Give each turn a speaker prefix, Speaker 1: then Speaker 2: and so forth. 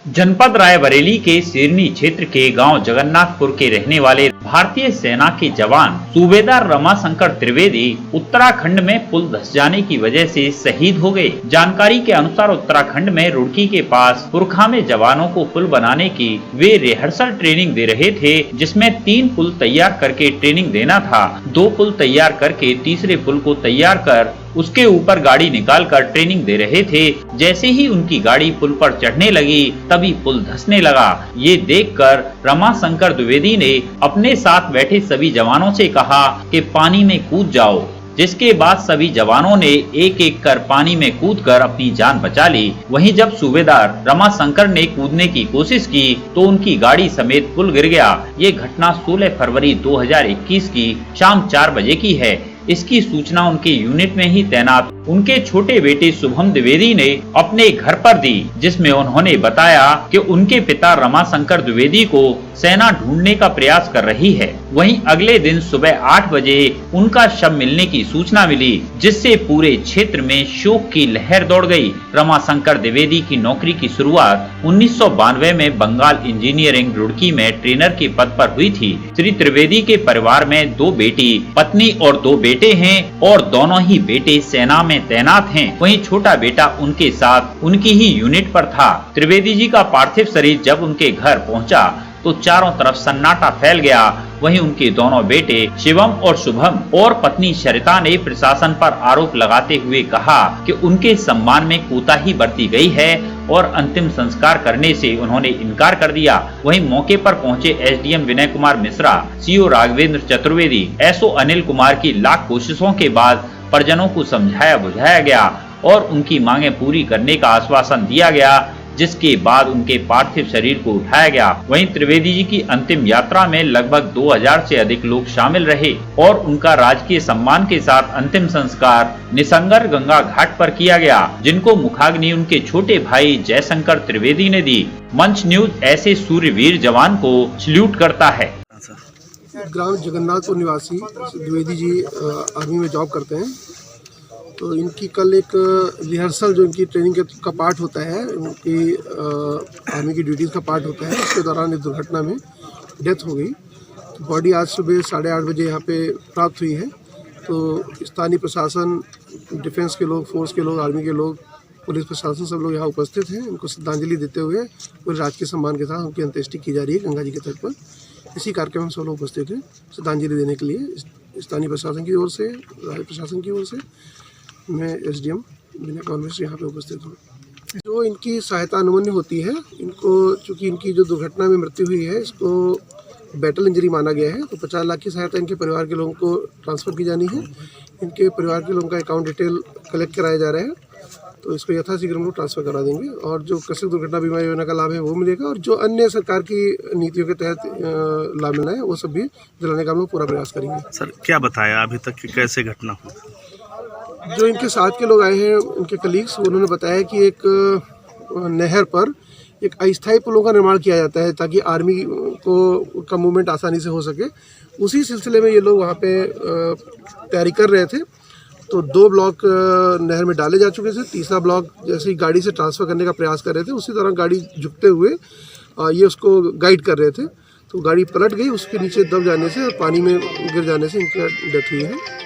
Speaker 1: जनपद रायबरेली के सिरनी क्षेत्र के गांव जगन्नाथपुर के रहने वाले भारतीय सेना के जवान सूबेदार रमाशंकर त्रिवेदी उत्तराखंड में पुल धंस जाने की वजह से शहीद हो गए। जानकारी के अनुसार उत्तराखंड में रुड़की के पास पुरखा में जवानों को पुल बनाने की वे रिहर्सल ट्रेनिंग दे रहे थे, जिसमें 3 पुल तैयार करके ट्रेनिंग देना था। 2 पुल तैयार करके तीसरे पुल को तैयार कर उसके ऊपर गाड़ी निकालकर ट्रेनिंग दे रहे थे। जैसे ही उनकी गाड़ी पुल पर चढ़ने लगी तभी पुल धंसने लगा। ये देखकर रमाशंकर द्विवेदी ने अपने साथ बैठे सभी जवानों से कहा कि पानी में कूद जाओ, जिसके बाद सभी जवानों ने एक एक कर पानी में कूदकर अपनी जान बचा ली। वहीं जब सूबेदार रमाशंकर ने कूदने की कोशिश की तो उनकी गाड़ी समेत पुल गिर गया। ये घटना 16 फरवरी 2021 की शाम 4 बजे की है। इसकी सूचना उनके यूनिट में ही तैनात उनके छोटे बेटे शुभम द्विवेदी ने अपने घर पर दी, जिसमें उन्होंने बताया कि उनके पिता रमाशंकर द्विवेदी को सेना ढूंढने का प्रयास कर रही है। वहीं अगले दिन सुबह 8 बजे उनका शव मिलने की सूचना मिली, जिससे पूरे क्षेत्र में शोक की लहर दौड़ गई। रमाशंकर द्विवेदी की नौकरी की शुरुआत 1992 में बंगाल इंजीनियरिंग रुड़की में ट्रेनर के पद पर हुई थी। श्री त्रिवेदी के परिवार में 2 बेटी, पत्नी और 2 बेटे हैं और दोनों ही बेटे सेना में तैनात हैं। वहीं छोटा बेटा उनके साथ उनकी ही यूनिट पर था। त्रिवेदी जी का पार्थिव शरीर जब उनके घर पहुंचा तो चारों तरफ सन्नाटा फैल गया। वहीं उनके दोनों बेटे शिवम और शुभम और पत्नी सरिता ने प्रशासन पर आरोप लगाते हुए कहा कि उनके सम्मान में कोताही बरती गई है और अंतिम संस्कार करने से उन्होंने इनकार कर दिया। वहीं मौके पर पहुंचे SDM Vinay Kumar Mishra, CO Raghavendra Chaturvedi, SO Anil Kumar की लाख कोशिशों के बाद परिजनों को समझाया बुझाया गया और उनकी मांगे पूरी करने का आश्वासन दिया गया, जिसके बाद उनके पार्थिव शरीर को उठाया गया। वहीं त्रिवेदी जी की अंतिम यात्रा में लगभग 2000 से अधिक लोग शामिल रहे और उनका राजकीय सम्मान के साथ अंतिम संस्कार निसंगर गंगा घाट पर किया गया, जिनको मुखाग्नि उनके छोटे भाई जयशंकर त्रिवेदी ने दी। मंच न्यूज ऐसे सूर्यवीर जवान को सल्यूट करता है।
Speaker 2: ग्राम जगन्नाथपुर निवासी द्विवेदी जी आर्मी में जॉब करते हैं। तो इनकी कल एक रिहर्सल जो इनकी ट्रेनिंग का पार्ट होता है, उनकी आर्मी की ड्यूटीज़ का पार्ट होता है, उसके दौरान इस दुर्घटना में डेथ हो गई। तो बॉडी आज सुबह 8:30 बजे यहाँ पे प्राप्त हुई है। तो स्थानीय प्रशासन, डिफेंस के लोग, फोर्स के लोग, आर्मी के लोग, पुलिस प्रशासन सब लोग यहाँ उपस्थित हैं। उनको श्रद्धांजलि देते हुए पूरे राजकीय सम्मान के साथ उनकी अंत्येष्टि की जा रही है गंगा जी के तट पर। इसी कार्यक्रम में सब लोग उपस्थित हैं श्रद्धांजलि देने के लिए। स्थानीय प्रशासन की ओर से, राज्य प्रशासन की ओर से मैं एसडीएम विनय कुमार मिश्रा यहाँ पे उपस्थित हूँ। जो इनकी सहायता अनुमन्य होती है, इनको चूँकि इनकी जो दुर्घटना में मृत्यु हुई है इसको बैटल इंजरी माना गया है, तो 50 लाख की सहायता इनके परिवार के लोगों को ट्रांसफ़र की जानी है। इनके परिवार के लोगों का अकाउंट डिटेल कलेक्ट कराया जा रहा है, तो इसको यथाशीघ्र हम लोग ट्रांसफ़र करा देंगे और जो कृषक दुर्घटना बीमा योजना का लाभ है वो मिलेगा और जो अन्य सरकार की नीतियों के तहत लाभ मिला है वो सब भी दिलाने का हम लोग पूरा प्रयास करेंगे।
Speaker 3: सर, क्या बताया अभी तक कि कैसे घटना हुई?
Speaker 2: जो इनके साथ के लोग आए हैं, उनके कलीग्स, उन्होंने बताया कि एक नहर पर एक अस्थायी पुलों का निर्माण किया जाता है ताकि आर्मी को का मूवमेंट आसानी से हो सके। उसी सिलसिले में ये लोग वहाँ पे तैयारी कर रहे थे। तो 2 ब्लॉक नहर में डाले जा चुके थे। तीसरा ब्लॉक जैसे ही गाड़ी से ट्रांसफ़र करने का प्रयास कर रहे थे, उसी तरह गाड़ी झुकते हुए ये उसको गाइड कर रहे थे। तो गाड़ी पलट गई, उसके नीचे दब जाने से और पानी में गिर जाने से इनकी डेथ हुई है।